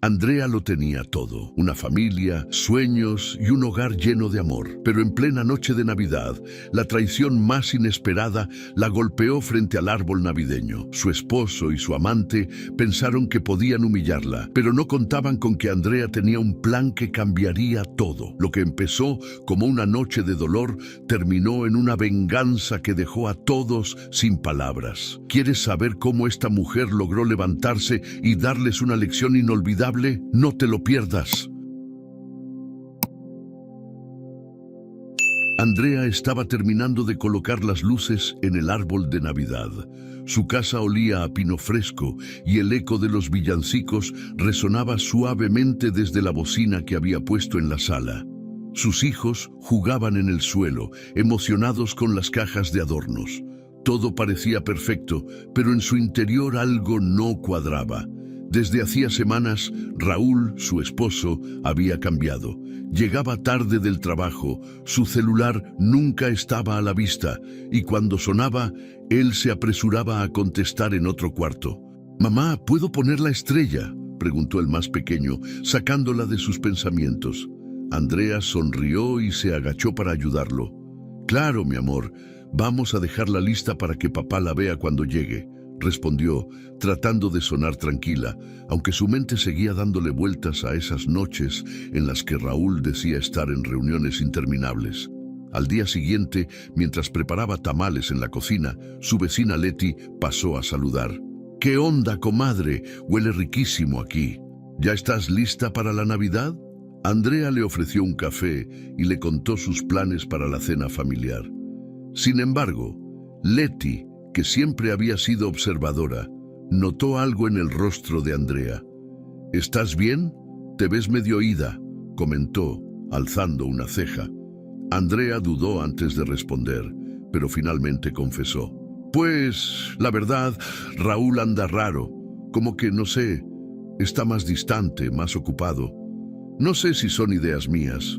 Andrea lo tenía todo, una familia, sueños y un hogar lleno de amor. Pero en plena noche de Navidad, la traición más inesperada la golpeó frente al árbol navideño. Su esposo y su amante pensaron que podían humillarla, pero no contaban con que Andrea tenía un plan que cambiaría todo. Lo que empezó como una noche de dolor terminó en una venganza que dejó a todos sin palabras. ¿Quieres saber cómo esta mujer logró levantarse y darles una lección inolvidable? No te lo pierdas. Andrea estaba terminando de colocar las luces en el árbol de Navidad. Su casa olía a pino fresco y el eco de los villancicos resonaba suavemente desde la bocina que había puesto en la sala. Sus hijos jugaban en el suelo, emocionados con las cajas de adornos. Todo parecía perfecto, pero en su interior algo no cuadraba. Desde hacía semanas, Raúl, su esposo, había cambiado. Llegaba tarde del trabajo, su celular nunca estaba a la vista, y cuando sonaba, él se apresuraba a contestar en otro cuarto. «Mamá, ¿puedo poner la estrella?», preguntó el más pequeño, sacándola de sus pensamientos. Andrea sonrió y se agachó para ayudarlo. «Claro, mi amor, vamos a dejarla lista para que papá la vea cuando llegue», respondió, tratando de sonar tranquila, aunque su mente seguía dándole vueltas a esas noches en las que Raúl decía estar en reuniones interminables. Al día siguiente, mientras preparaba tamales en la cocina, su vecina Leti pasó a saludar. «¿Qué onda, comadre? Huele riquísimo aquí. ¿Ya estás lista para la Navidad?». Andrea le ofreció un café y le contó sus planes para la cena familiar. Sin embargo, Leti, que siempre había sido observadora, notó algo en el rostro de Andrea. «¿Estás bien? Te ves medio ida», comentó, alzando una ceja. Andrea dudó antes de responder, pero finalmente confesó. «Pues, la verdad, Raúl anda raro, como que, no sé, está más distante, más ocupado. No sé si son ideas mías,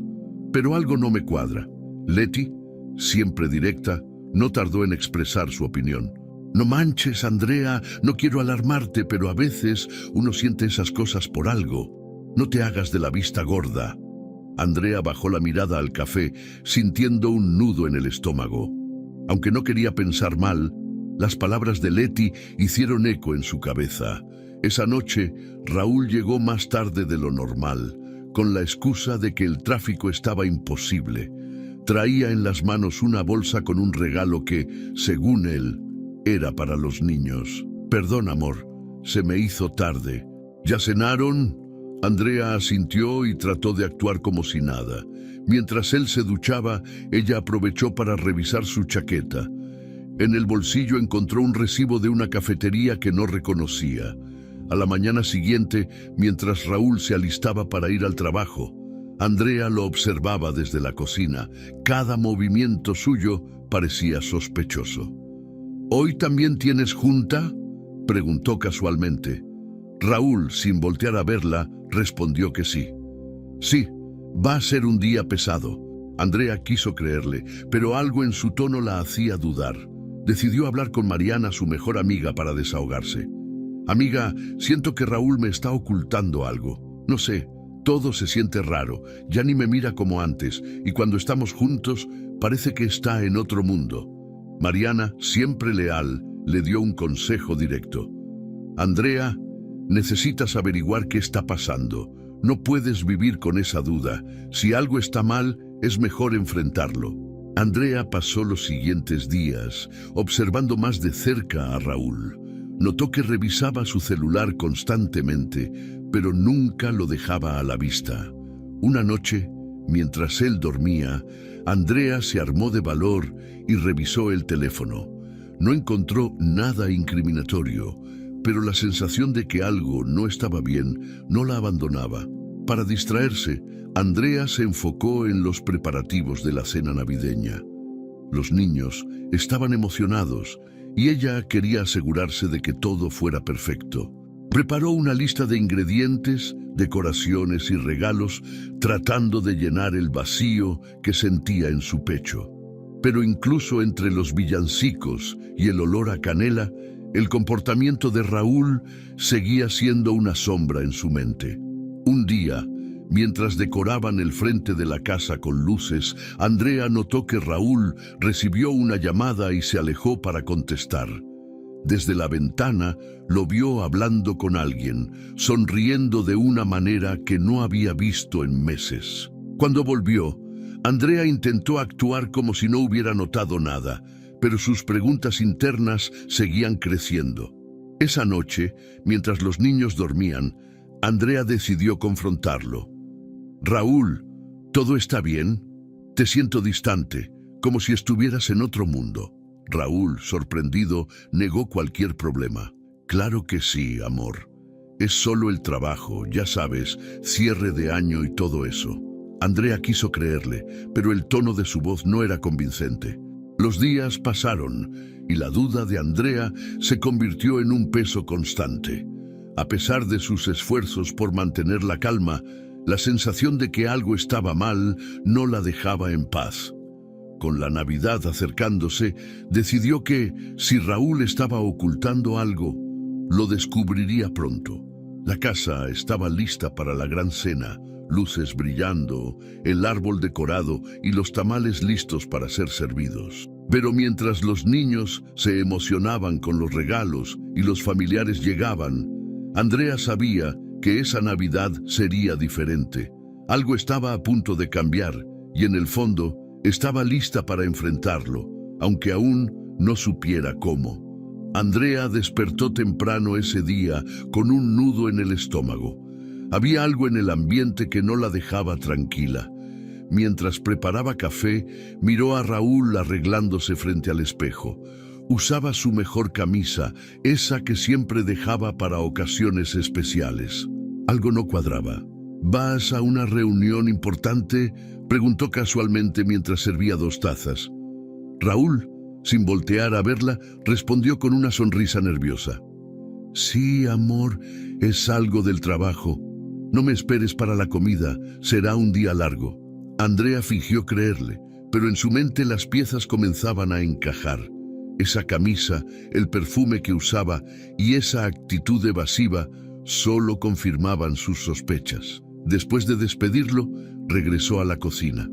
pero algo no me cuadra». Leti, siempre directa, no tardó en expresar su opinión. «No manches, Andrea, no quiero alarmarte, pero a veces uno siente esas cosas por algo. No te hagas de la vista gorda». Andrea bajó la mirada al café, sintiendo un nudo en el estómago. Aunque no quería pensar mal, las palabras de Leti hicieron eco en su cabeza. Esa noche, Raúl llegó más tarde de lo normal, con la excusa de que el tráfico estaba imposible. Traía en las manos una bolsa con un regalo que, según él, era para los niños. «Perdón, amor, se me hizo tarde». «¿Ya cenaron?». Andrea asintió y trató de actuar como si nada. Mientras él se duchaba, ella aprovechó para revisar su chaqueta. En el bolsillo encontró un recibo de una cafetería que no reconocía. A la mañana siguiente, mientras Raúl se alistaba para ir al trabajo, Andrea lo observaba desde la cocina. Cada movimiento suyo parecía sospechoso. «¿Hoy también tienes junta?», preguntó casualmente. Raúl, sin voltear a verla, respondió que sí. «Sí, va a ser un día pesado». Andrea quiso creerle, pero algo en su tono la hacía dudar. Decidió hablar con Mariana, su mejor amiga, para desahogarse. «Amiga, siento que Raúl me está ocultando algo. No sé. Todo se siente raro, ya ni me mira como antes, y cuando estamos juntos parece que está en otro mundo». Mariana, siempre leal, le dio un consejo directo. «Andrea, necesitas averiguar qué está pasando. No puedes vivir con esa duda. Si algo está mal, es mejor enfrentarlo». Andrea pasó los siguientes días observando más de cerca a Raúl. Notó que revisaba su celular constantemente, pero nunca lo dejaba a la vista. Una noche, mientras él dormía, Andrea se armó de valor y revisó el teléfono. No encontró nada incriminatorio, pero la sensación de que algo no estaba bien no la abandonaba. Para distraerse, Andrea se enfocó en los preparativos de la cena navideña. Los niños estaban emocionados y ella quería asegurarse de que todo fuera perfecto. Preparó una lista de ingredientes, decoraciones y regalos, tratando de llenar el vacío que sentía en su pecho. Pero incluso entre los villancicos y el olor a canela, el comportamiento de Raúl seguía siendo una sombra en su mente. Un día, mientras decoraban el frente de la casa con luces, Andrea notó que Raúl recibió una llamada y se alejó para contestar. Desde la ventana lo vio hablando con alguien, sonriendo de una manera que no había visto en meses. Cuando volvió, Andrea intentó actuar como si no hubiera notado nada, pero sus preguntas internas seguían creciendo. Esa noche, mientras los niños dormían, Andrea decidió confrontarlo. «Raúl, ¿todo está bien? Te siento distante, como si estuvieras en otro mundo». Raúl, sorprendido, negó cualquier problema. «Claro que sí, amor. Es solo el trabajo, ya sabes, cierre de año y todo eso». Andrea quiso creerle, pero el tono de su voz no era convincente. Los días pasaron y la duda de Andrea se convirtió en un peso constante. A pesar de sus esfuerzos por mantener la calma, la sensación de que algo estaba mal no la dejaba en paz. Con la Navidad acercándose, decidió que, si Raúl estaba ocultando algo, lo descubriría pronto. La casa estaba lista para la gran cena, luces brillando, el árbol decorado y los tamales listos para ser servidos. Pero mientras los niños se emocionaban con los regalos y los familiares llegaban, Andrea sabía que esa Navidad sería diferente. Algo estaba a punto de cambiar y en el fondo estaba lista para enfrentarlo, aunque aún no supiera cómo. Andrea despertó temprano ese día con un nudo en el estómago. Había algo en el ambiente que no la dejaba tranquila. Mientras preparaba café, miró a Raúl arreglándose frente al espejo. Usaba su mejor camisa, esa que siempre dejaba para ocasiones especiales. Algo no cuadraba. «¿Vas a una reunión importante?», preguntó casualmente mientras servía 2 tazas. Raúl, sin voltear a verla, respondió con una sonrisa nerviosa. «Sí, amor, es algo del trabajo. No me esperes para la comida, será un día largo». Andrea fingió creerle, pero en su mente las piezas comenzaban a encajar. Esa camisa, el perfume que usaba y esa actitud evasiva solo confirmaban sus sospechas. Después de despedirlo, regresó a la cocina.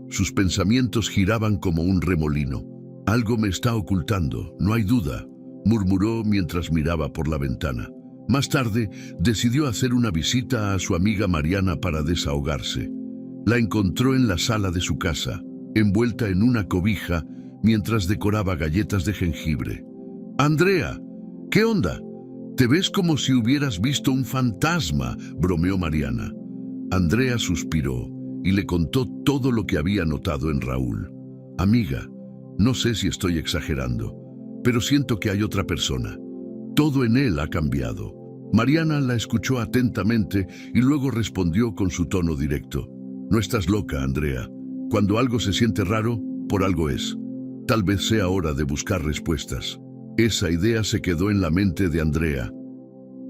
Sus pensamientos giraban como un remolino. «Algo me está ocultando, no hay duda», murmuró mientras miraba por la ventana. Más tarde, decidió hacer una visita a su amiga Mariana para desahogarse. La encontró en la sala de su casa, envuelta en una cobija, mientras decoraba galletas de jengibre. «Andrea, ¿qué onda? Te ves como si hubieras visto un fantasma», bromeó Mariana. Andrea suspiró y le contó todo lo que había notado en Raúl. «Amiga, no sé si estoy exagerando, pero siento que hay otra persona. Todo en él ha cambiado». Mariana la escuchó atentamente y luego respondió con su tono directo. «No estás loca, Andrea. Cuando algo se siente raro, por algo es. Tal vez sea hora de buscar respuestas». Esa idea se quedó en la mente de Andrea.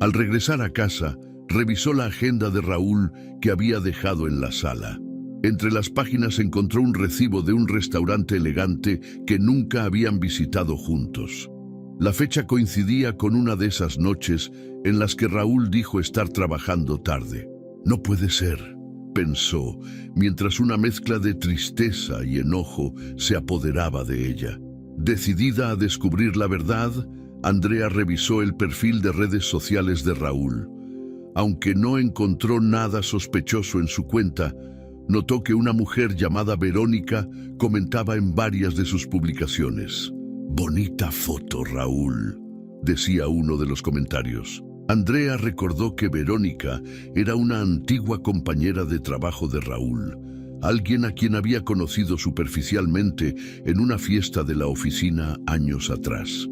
Al regresar a casa, revisó la agenda de Raúl que había dejado en la sala. Entre las páginas encontró un recibo de un restaurante elegante que nunca habían visitado juntos. La fecha coincidía con una de esas noches en las que Raúl dijo estar trabajando tarde. «No puede ser», pensó, mientras una mezcla de tristeza y enojo se apoderaba de ella. Decidida a descubrir la verdad, Andrea revisó el perfil de redes sociales de Raúl. Aunque no encontró nada sospechoso en su cuenta, notó que una mujer llamada Verónica comentaba en varias de sus publicaciones. «Bonita foto, Raúl», decía uno de los comentarios. Andrea recordó que Verónica era una antigua compañera de trabajo de Raúl, alguien a quien había conocido superficialmente en una fiesta de la oficina años atrás.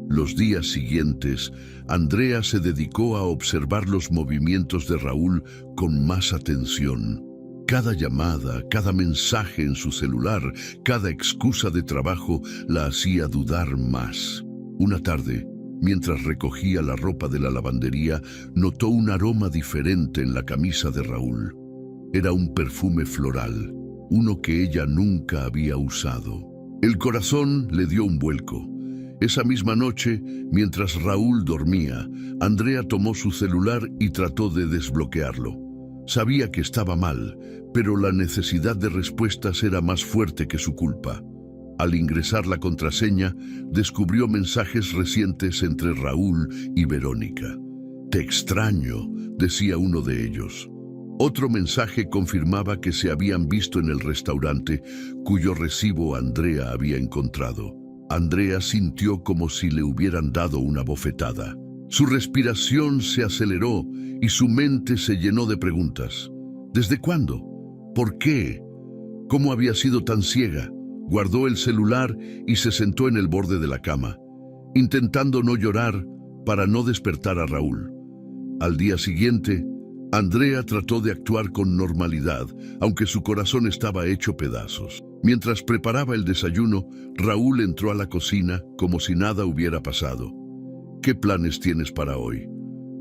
Los días siguientes, Andrea se dedicó a observar los movimientos de Raúl con más atención. Cada llamada, cada mensaje en su celular, cada excusa de trabajo la hacía dudar más. Una tarde, mientras recogía la ropa de la lavandería, notó un aroma diferente en la camisa de Raúl. Era un perfume floral, uno que ella nunca había usado. El corazón le dio un vuelco. Esa misma noche, mientras Raúl dormía, Andrea tomó su celular y trató de desbloquearlo. Sabía que estaba mal, pero la necesidad de respuestas era más fuerte que su culpa. Al ingresar la contraseña, descubrió mensajes recientes entre Raúl y Verónica. «Te extraño», decía uno de ellos. Otro mensaje confirmaba que se habían visto en el restaurante, cuyo recibo Andrea había encontrado. Andrea sintió como si le hubieran dado una bofetada. Su respiración se aceleró y su mente se llenó de preguntas. ¿Desde cuándo? ¿Por qué? ¿Cómo había sido tan ciega? Guardó el celular y se sentó en el borde de la cama, intentando no llorar para no despertar a Raúl. Al día siguiente, Andrea trató de actuar con normalidad, aunque su corazón estaba hecho pedazos. Mientras preparaba el desayuno, Raúl entró a la cocina como si nada hubiera pasado. «¿Qué planes tienes para hoy?»,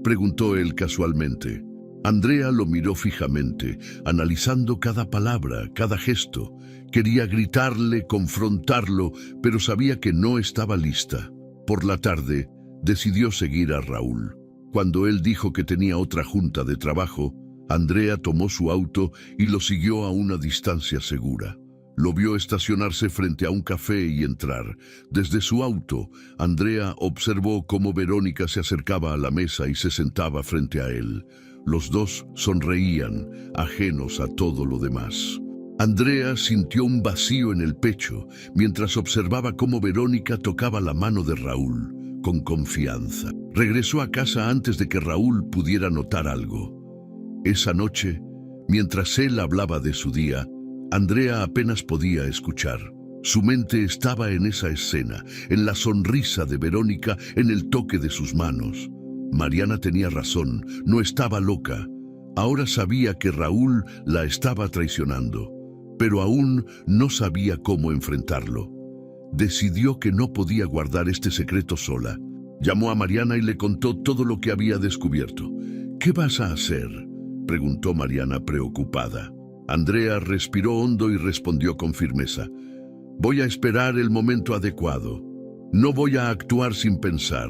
preguntó él casualmente. Andrea lo miró fijamente, analizando cada palabra, cada gesto. Quería gritarle, confrontarlo, pero sabía que no estaba lista. Por la tarde, decidió seguir a Raúl. Cuando él dijo que tenía otra junta de trabajo, Andrea tomó su auto y lo siguió a una distancia segura. Lo vio estacionarse frente a un café y entrar. Desde su auto, Andrea observó cómo Verónica se acercaba a la mesa y se sentaba frente a él. Los dos sonreían, ajenos a todo lo demás. Andrea sintió un vacío en el pecho mientras observaba cómo Verónica tocaba la mano de Raúl con confianza. Regresó a casa antes de que Raúl pudiera notar algo. Esa noche, mientras él hablaba de su día, Andrea apenas podía escuchar. Su mente estaba en esa escena, en la sonrisa de Verónica, en el toque de sus manos. Mariana tenía razón, no estaba loca. Ahora sabía que Raúl la estaba traicionando, pero aún no sabía cómo enfrentarlo. Decidió que no podía guardar este secreto sola. Llamó a Mariana y le contó todo lo que había descubierto. «¿Qué vas a hacer?», preguntó Mariana preocupada. Andrea respiró hondo y respondió con firmeza. «Voy a esperar el momento adecuado. No voy a actuar sin pensar.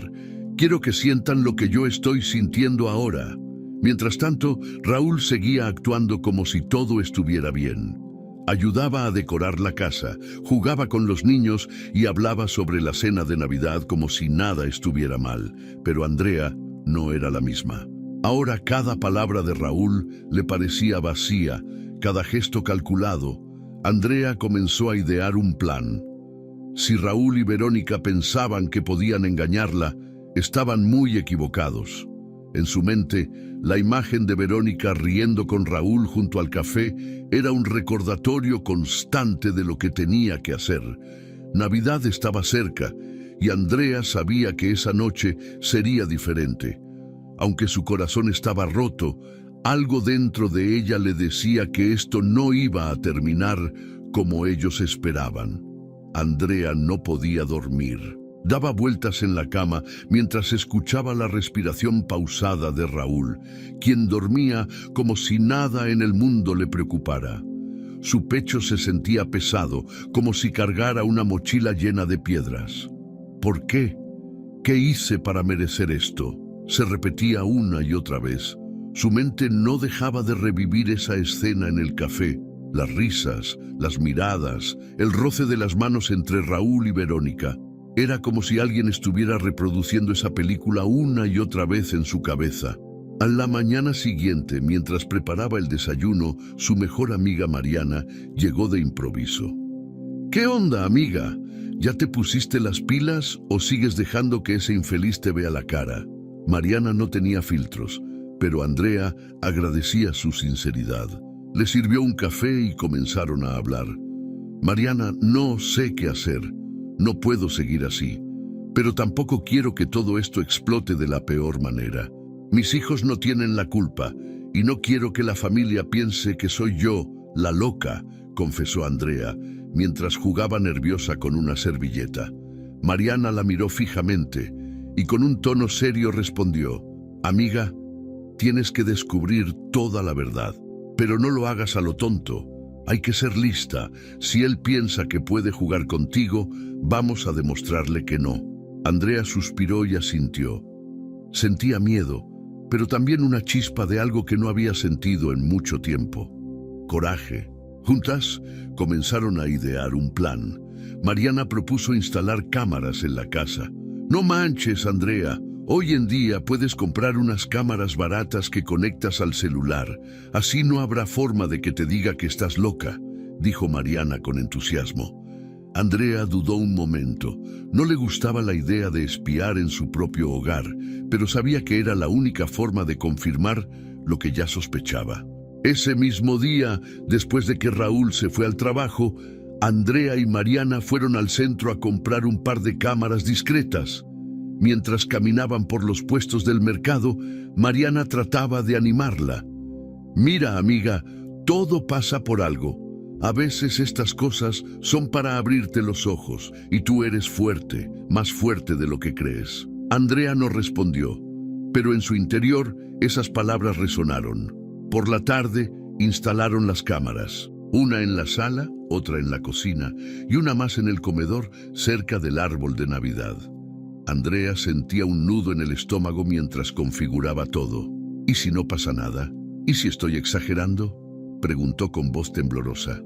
Quiero que sientan lo que yo estoy sintiendo ahora». Mientras tanto, Raúl seguía actuando como si todo estuviera bien. Ayudaba a decorar la casa, jugaba con los niños y hablaba sobre la cena de Navidad como si nada estuviera mal. Pero Andrea no era la misma. Ahora cada palabra de Raúl le parecía vacía, cada gesto calculado. Andrea comenzó a idear un plan. Si Raúl y Verónica pensaban que podían engañarla, estaban muy equivocados. En su mente, la imagen de Verónica riendo con Raúl junto al café era un recordatorio constante de lo que tenía que hacer. Navidad estaba cerca y Andrea sabía que esa noche sería diferente. Aunque su corazón estaba roto, algo dentro de ella le decía que esto no iba a terminar como ellos esperaban. Andrea no podía dormir. Daba vueltas en la cama mientras escuchaba la respiración pausada de Raúl, quien dormía como si nada en el mundo le preocupara. Su pecho se sentía pesado, como si cargara una mochila llena de piedras. ¿Por qué? ¿Qué hice para merecer esto?, se repetía una y otra vez. Su mente no dejaba de revivir esa escena en el café, las risas, las miradas, el roce de las manos entre Raúl y Verónica. Era como si alguien estuviera reproduciendo esa película una y otra vez en su cabeza. A la mañana siguiente, mientras preparaba el desayuno, su mejor amiga Mariana llegó de improviso. «¿Qué onda, amiga? ¿Ya te pusiste las pilas o sigues dejando que ese infeliz te vea la cara?». Mariana no tenía filtros, pero Andrea agradecía su sinceridad. Le sirvió un café y comenzaron a hablar. «Mariana, no sé qué hacer. No puedo seguir así, pero tampoco quiero que todo esto explote de la peor manera. Mis hijos no tienen la culpa y no quiero que la familia piense que soy yo, la loca», confesó Andrea, mientras jugaba nerviosa con una servilleta. Mariana la miró fijamente y con un tono serio respondió: «Amiga, tienes que descubrir toda la verdad, pero no lo hagas a lo tonto. Hay que ser lista. Si él piensa que puede jugar contigo, vamos a demostrarle que no». Andrea suspiró y asintió. Sentía miedo, pero también una chispa de algo que no había sentido en mucho tiempo: coraje. Juntas comenzaron a idear un plan. Mariana propuso instalar cámaras en la casa. No manches, Andrea. Hoy en día puedes comprar unas cámaras baratas que conectas al celular. Así no habrá forma de que te diga que estás loca, dijo Mariana con entusiasmo. Andrea dudó un momento. No le gustaba la idea de espiar en su propio hogar, pero sabía que era la única forma de confirmar lo que ya sospechaba. Ese mismo día, después de que Raúl se fue al trabajo, Andrea y Mariana fueron al centro a comprar un par de cámaras discretas. Mientras caminaban por los puestos del mercado, Mariana trataba de animarla. Mira, amiga, todo pasa por algo. A veces estas cosas son para abrirte los ojos, y tú eres fuerte, más fuerte de lo que crees. Andrea no respondió, pero en su interior esas palabras resonaron. Por la tarde instalaron las cámaras, una en la sala, otra en la cocina y una más en el comedor cerca del árbol de Navidad. Andrea sentía un nudo en el estómago mientras configuraba todo. ¿Y si no pasa nada? ¿Y si estoy exagerando?, preguntó con voz temblorosa.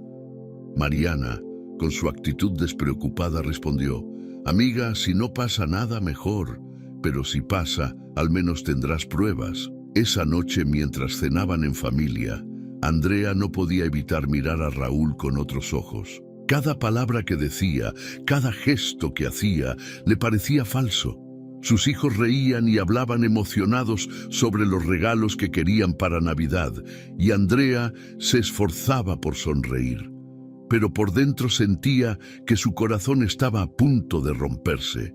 Mariana, con su actitud despreocupada, respondió: Amiga, si no pasa nada, mejor. Pero si pasa, al menos tendrás pruebas. Esa noche, mientras cenaban en familia, Andrea no podía evitar mirar a Raúl con otros ojos. Cada palabra que decía, cada gesto que hacía, le parecía falso. Sus hijos reían y hablaban emocionados sobre los regalos que querían para Navidad, y Andrea se esforzaba por sonreír. Pero por dentro sentía que su corazón estaba a punto de romperse.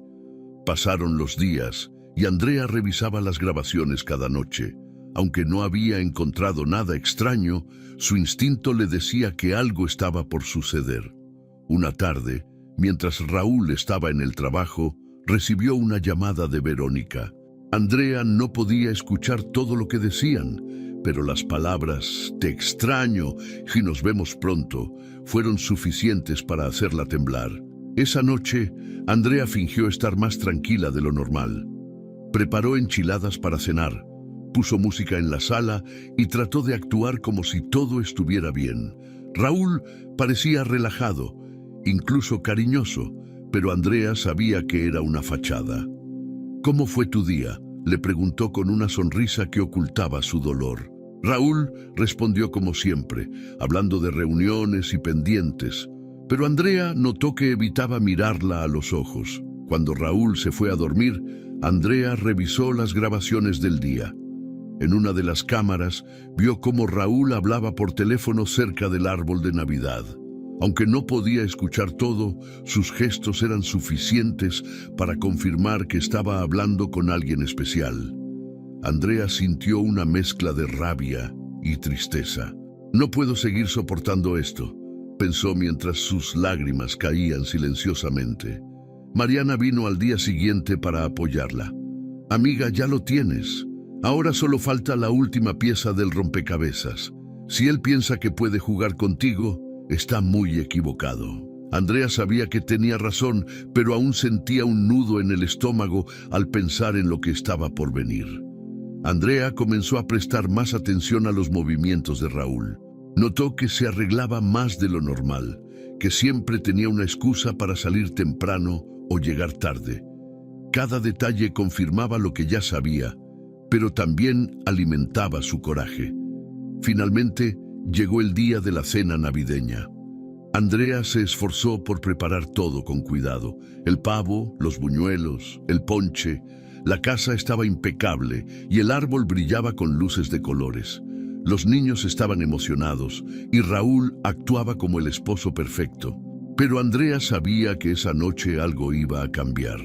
Pasaron los días y Andrea revisaba las grabaciones cada noche. Aunque no había encontrado nada extraño, su instinto le decía que algo estaba por suceder. Una tarde, mientras Raúl estaba en el trabajo, recibió una llamada de Verónica. Andrea no podía escuchar todo lo que decían, pero las palabras «te extraño» y «nos vemos pronto» fueron suficientes para hacerla temblar. Esa noche, Andrea fingió estar más tranquila de lo normal. Preparó enchiladas para cenar, puso música en la sala y trató de actuar como si todo estuviera bien. Raúl parecía relajado, incluso cariñoso, pero Andrea sabía que era una fachada. «¿Cómo fue tu día?», le preguntó con una sonrisa que ocultaba su dolor. Raúl respondió como siempre, hablando de reuniones y pendientes, pero Andrea notó que evitaba mirarla a los ojos. Cuando Raúl se fue a dormir, Andrea revisó las grabaciones del día. En una de las cámaras, vio cómo Raúl hablaba por teléfono cerca del árbol de Navidad. Aunque no podía escuchar todo, sus gestos eran suficientes para confirmar que estaba hablando con alguien especial. Andrea sintió una mezcla de rabia y tristeza. «No puedo seguir soportando esto», pensó mientras sus lágrimas caían silenciosamente. Mariana vino al día siguiente para apoyarla. «Amiga, ya lo tienes. Ahora solo falta la última pieza del rompecabezas. Si él piensa que puede jugar contigo, está muy equivocado». Andrea sabía que tenía razón, pero aún sentía un nudo en el estómago al pensar en lo que estaba por venir. Andrea comenzó a prestar más atención a los movimientos de Raúl. Notó que se arreglaba más de lo normal, que siempre tenía una excusa para salir temprano o llegar tarde. Cada detalle confirmaba lo que ya sabía, pero también alimentaba su coraje. Finalmente, llegó el día de la cena navideña. Andrea se esforzó por preparar todo con cuidado. El pavo, los buñuelos, el ponche. La casa estaba impecable y el árbol brillaba con luces de colores. Los niños estaban emocionados y Raúl actuaba como el esposo perfecto. Pero Andrea sabía que esa noche algo iba a cambiar.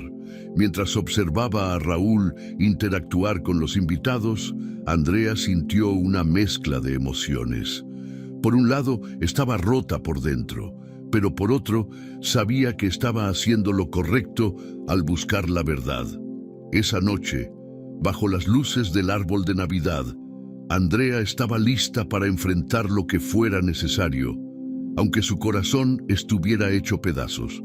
Mientras observaba a Raúl interactuar con los invitados, Andrea sintió una mezcla de emociones. Por un lado, estaba rota por dentro, pero por otro, sabía que estaba haciendo lo correcto al buscar la verdad. Esa noche, bajo las luces del árbol de Navidad, Andrea estaba lista para enfrentar lo que fuera necesario, aunque su corazón estuviera hecho pedazos.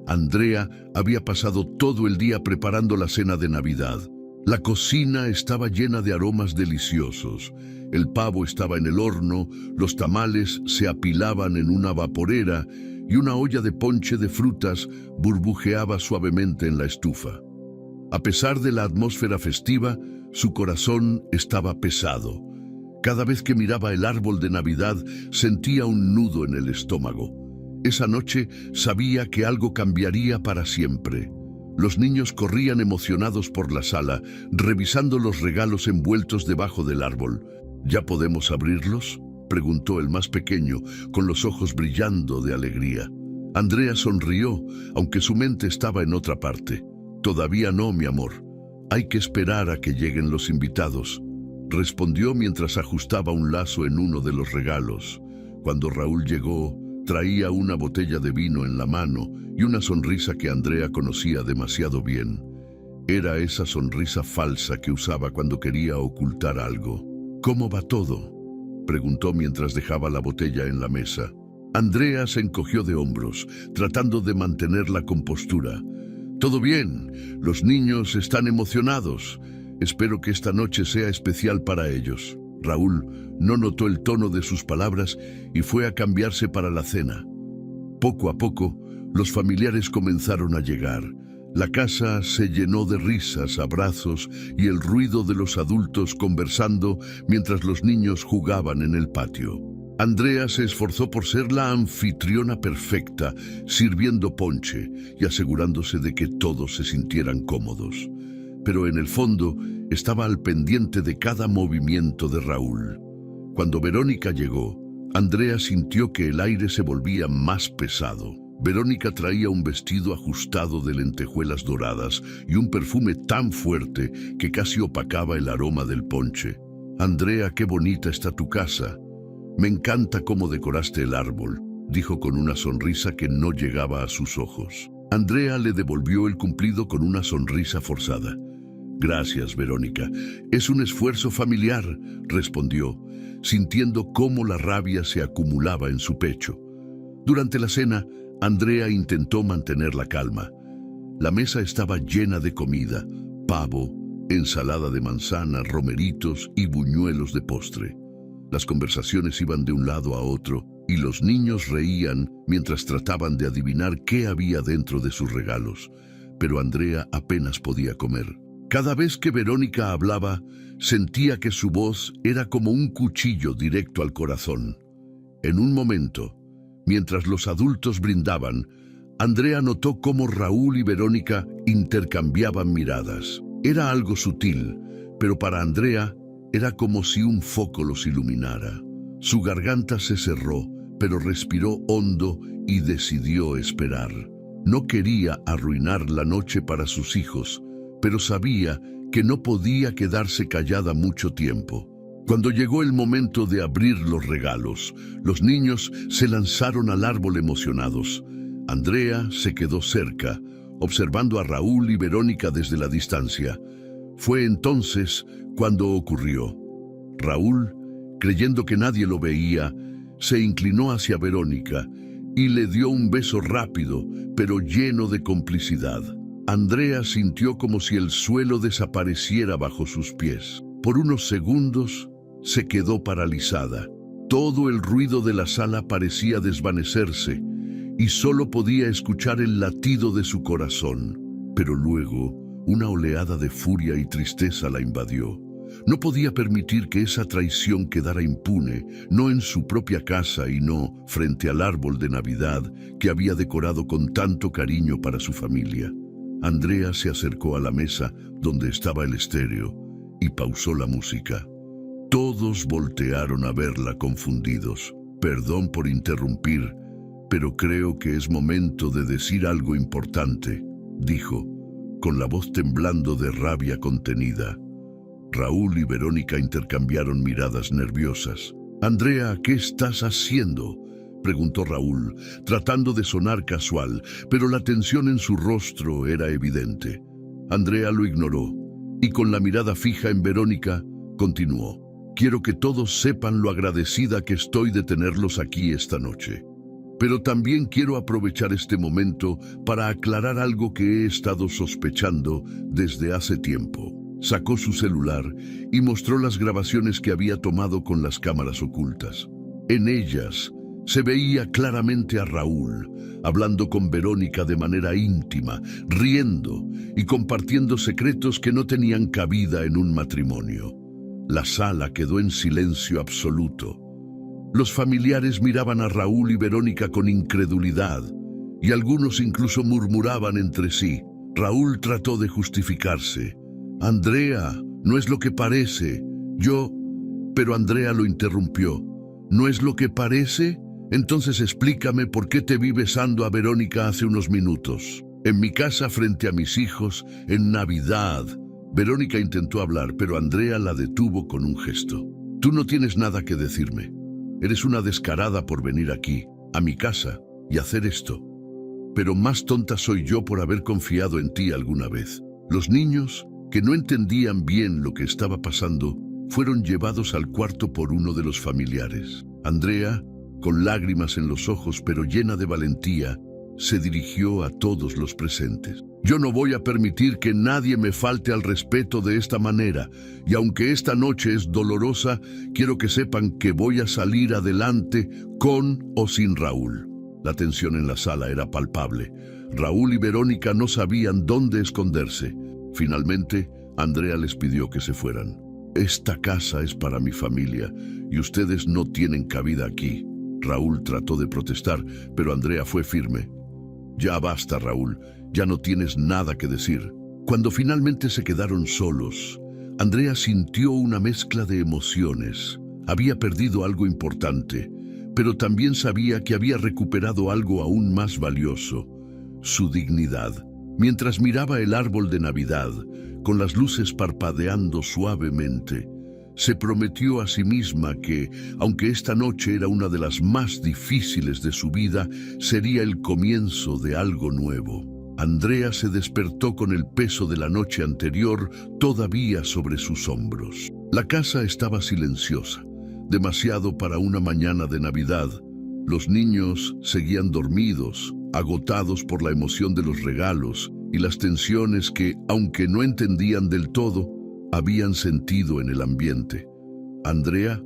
Andrea había pasado todo el día preparando la cena de Navidad. La cocina estaba llena de aromas deliciosos. El pavo estaba en el horno, los tamales se apilaban en una vaporera y una olla de ponche de frutas burbujeaba suavemente en la estufa. A pesar de la atmósfera festiva, su corazón estaba pesado. Cada vez que miraba el árbol de Navidad, sentía un nudo en el estómago. Esa noche sabía que algo cambiaría para siempre. Los niños corrían emocionados por la sala, revisando los regalos envueltos debajo del árbol. ¿Ya podemos abrirlos?, preguntó el más pequeño, con los ojos brillando de alegría. Andrea sonrió, aunque su mente estaba en otra parte. «Todavía no, mi amor. Hay que esperar a que lleguen los invitados», respondió mientras ajustaba un lazo en uno de los regalos. Cuando Raúl llegó, traía una botella de vino en la mano y una sonrisa que Andrea conocía demasiado bien. Era esa sonrisa falsa que usaba cuando quería ocultar algo. «¿Cómo va todo?», preguntó mientras dejaba la botella en la mesa. Andrea se encogió de hombros, tratando de mantener la compostura. «Todo bien, los niños están emocionados. Espero que esta noche sea especial para ellos». Raúl no notó el tono de sus palabras y fue a cambiarse para la cena. Poco a poco, los familiares comenzaron a llegar. La casa se llenó de risas, abrazos y el ruido de los adultos conversando mientras los niños jugaban en el patio. Andrea se esforzó por ser la anfitriona perfecta, sirviendo ponche y asegurándose de que todos se sintieran cómodos. Pero en el fondo estaba al pendiente de cada movimiento de Raúl. Cuando Verónica llegó, Andrea sintió que el aire se volvía más pesado. Verónica traía un vestido ajustado de lentejuelas doradas y un perfume tan fuerte que casi opacaba el aroma del ponche. «Andrea, qué bonita está tu casa. Me encanta cómo decoraste el árbol», dijo con una sonrisa que no llegaba a sus ojos. Andrea le devolvió el cumplido con una sonrisa forzada. «Gracias, Verónica. Es un esfuerzo familiar», respondió, sintiendo cómo la rabia se acumulaba en su pecho. Durante la cena, Andrea intentó mantener la calma. La mesa estaba llena de comida: pavo, ensalada de manzana, romeritos y buñuelos de postre. Las conversaciones iban de un lado a otro y los niños reían mientras trataban de adivinar qué había dentro de sus regalos. Pero Andrea apenas podía comer. Cada vez que Verónica hablaba, sentía que su voz era como un cuchillo directo al corazón. En un momento, mientras los adultos brindaban, Andrea notó cómo Raúl y Verónica intercambiaban miradas. Era algo sutil, pero para Andrea era como si un foco los iluminara. Su garganta se cerró, pero respiró hondo y decidió esperar. No quería arruinar la noche para sus hijos, pero sabía que no podía quedarse callada mucho tiempo. Cuando llegó el momento de abrir los regalos, los niños se lanzaron al árbol emocionados. Andrea se quedó cerca, observando a Raúl y Verónica desde la distancia. Fue entonces cuando ocurrió. Raúl, creyendo que nadie lo veía, se inclinó hacia Verónica y le dio un beso rápido, pero lleno de complicidad. Andrea sintió como si el suelo desapareciera bajo sus pies. Por unos segundos, se quedó paralizada. Todo el ruido de la sala parecía desvanecerse y solo podía escuchar el latido de su corazón. Pero luego, una oleada de furia y tristeza la invadió. No podía permitir que esa traición quedara impune, no en su propia casa y no frente al árbol de Navidad que había decorado con tanto cariño para su familia. Andrea se acercó a la mesa donde estaba el estéreo y pausó la música. Todos voltearon a verla confundidos. «Perdón por interrumpir, pero creo que es momento de decir algo importante», dijo, con la voz temblando de rabia contenida. Raúl y Verónica intercambiaron miradas nerviosas. «Andrea, ¿qué estás haciendo?», preguntó Raúl, tratando de sonar casual, pero la tensión en su rostro era evidente. Andrea lo ignoró y con la mirada fija en Verónica, continuó. «Quiero que todos sepan lo agradecida que estoy de tenerlos aquí esta noche. Pero también quiero aprovechar este momento para aclarar algo que he estado sospechando desde hace tiempo. Sacó su celular y mostró las grabaciones que había tomado con las cámaras ocultas. En ellas se veía claramente a Raúl, hablando con Verónica de manera íntima, riendo y compartiendo secretos que no tenían cabida en un matrimonio. La sala quedó en silencio absoluto. Los familiares miraban a Raúl y Verónica con incredulidad, y algunos incluso murmuraban entre sí. Raúl trató de justificarse. «Andrea, no es lo que parece. Pero Andrea lo interrumpió. ¿No es lo que parece? Entonces explícame por qué te vi besando a Verónica hace unos minutos. En mi casa frente a mis hijos, en Navidad». Verónica intentó hablar, pero Andrea la detuvo con un gesto. «Tú no tienes nada que decirme. Eres una descarada por venir aquí, a mi casa, y hacer esto. Pero más tonta soy yo por haber confiado en ti alguna vez». Los niños, que no entendían bien lo que estaba pasando, fueron llevados al cuarto por uno de los familiares. Andrea, con lágrimas en los ojos pero llena de valentía, se dirigió a todos los presentes. «Yo no voy a permitir que nadie me falte al respeto de esta manera, y aunque esta noche es dolorosa, quiero que sepan que voy a salir adelante con o sin Raúl». La tensión en la sala era palpable. Raúl y Verónica no sabían dónde esconderse. Finalmente, Andrea les pidió que se fueran. «Esta casa es para mi familia, y ustedes no tienen cabida aquí». Raúl trató de protestar, pero Andrea fue firme. «Ya basta, Raúl, ya no tienes nada que decir». Cuando finalmente se quedaron solos, Andrea sintió una mezcla de emociones. Había perdido algo importante, pero también sabía que había recuperado algo aún más valioso: su dignidad. Mientras miraba el árbol de Navidad, con las luces parpadeando suavemente, se prometió a sí misma que, aunque esta noche era una de las más difíciles de su vida, sería el comienzo de algo nuevo. Andrea se despertó con el peso de la noche anterior todavía sobre sus hombros. La casa estaba silenciosa, demasiado para una mañana de Navidad. Los niños seguían dormidos, agotados por la emoción de los regalos y las tensiones que, aunque no entendían del todo, habían sentido en el ambiente. Andrea,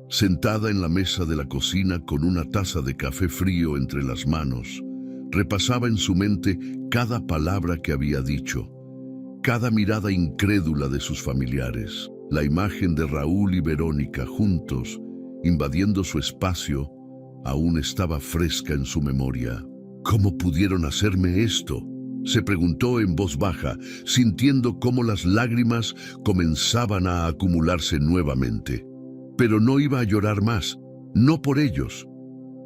sentada en la mesa de la cocina con una taza de café frío entre las manos, repasaba en su mente cada palabra que había dicho, cada mirada incrédula de sus familiares. La imagen de Raúl y Verónica juntos, invadiendo su espacio, aún estaba fresca en su memoria. «¿Cómo pudieron hacerme esto?», se preguntó en voz baja, sintiendo cómo las lágrimas comenzaban a acumularse nuevamente. Pero no iba a llorar más, no por ellos.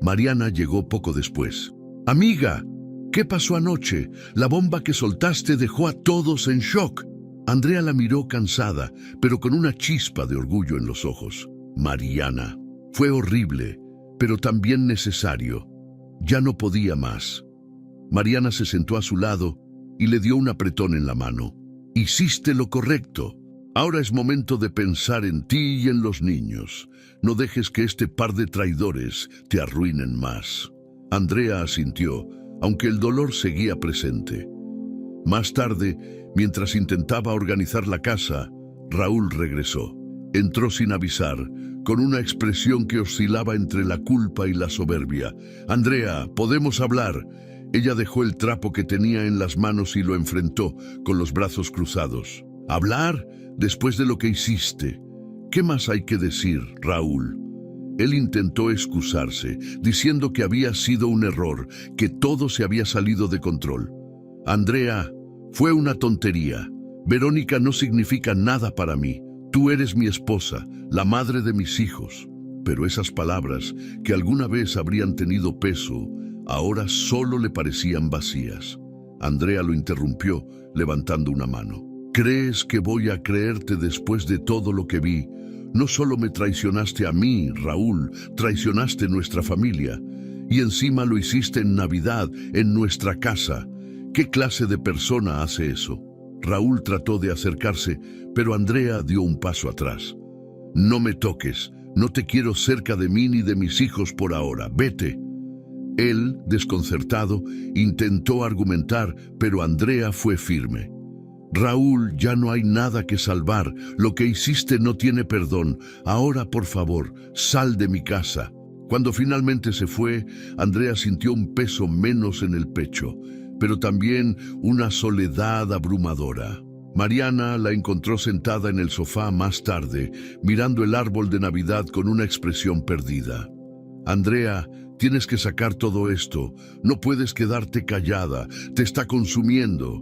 Mariana llegó poco después. «Amiga, ¿qué pasó anoche? La bomba que soltaste dejó a todos en shock». Andrea la miró cansada, pero con una chispa de orgullo en los ojos. «Mariana, fue horrible, pero también necesario. Ya no podía más». Mariana se sentó a su lado y le dio un apretón en la mano. «Hiciste lo correcto. Ahora es momento de pensar en ti y en los niños. No dejes que este par de traidores te arruinen más». Andrea asintió, aunque el dolor seguía presente. Más tarde, mientras intentaba organizar la casa, Raúl regresó. Entró sin avisar, con una expresión que oscilaba entre la culpa y la soberbia. «Andrea, ¿podemos hablar?». Ella dejó el trapo que tenía en las manos y lo enfrentó, con los brazos cruzados. «¿Hablar? Después de lo que hiciste. ¿Qué más hay que decir, Raúl?». Él intentó excusarse, diciendo que había sido un error, que todo se había salido de control. «Andrea, fue una tontería. Verónica no significa nada para mí. Tú eres mi esposa, la madre de mis hijos». Pero esas palabras, que alguna vez habrían tenido peso, ahora solo le parecían vacías. Andrea lo interrumpió, levantando una mano. «¿Crees que voy a creerte después de todo lo que vi? No solo me traicionaste a mí, Raúl, traicionaste nuestra familia. Y encima lo hiciste en Navidad, en nuestra casa. ¿Qué clase de persona hace eso?». Raúl trató de acercarse, pero Andrea dio un paso atrás. «No me toques, no te quiero cerca de mí ni de mis hijos por ahora, vete». Él, desconcertado, intentó argumentar, pero Andrea fue firme. Raúl, ya no hay nada que salvar. Lo que hiciste no tiene perdón. Ahora, por favor, sal de mi casa. Cuando finalmente se fue, Andrea sintió un peso menos en el pecho, pero también una soledad abrumadora. Mariana la encontró sentada en el sofá más tarde, mirando el árbol de Navidad con una expresión perdida. Andrea, tienes que sacar todo esto. No puedes quedarte callada. Te está consumiendo.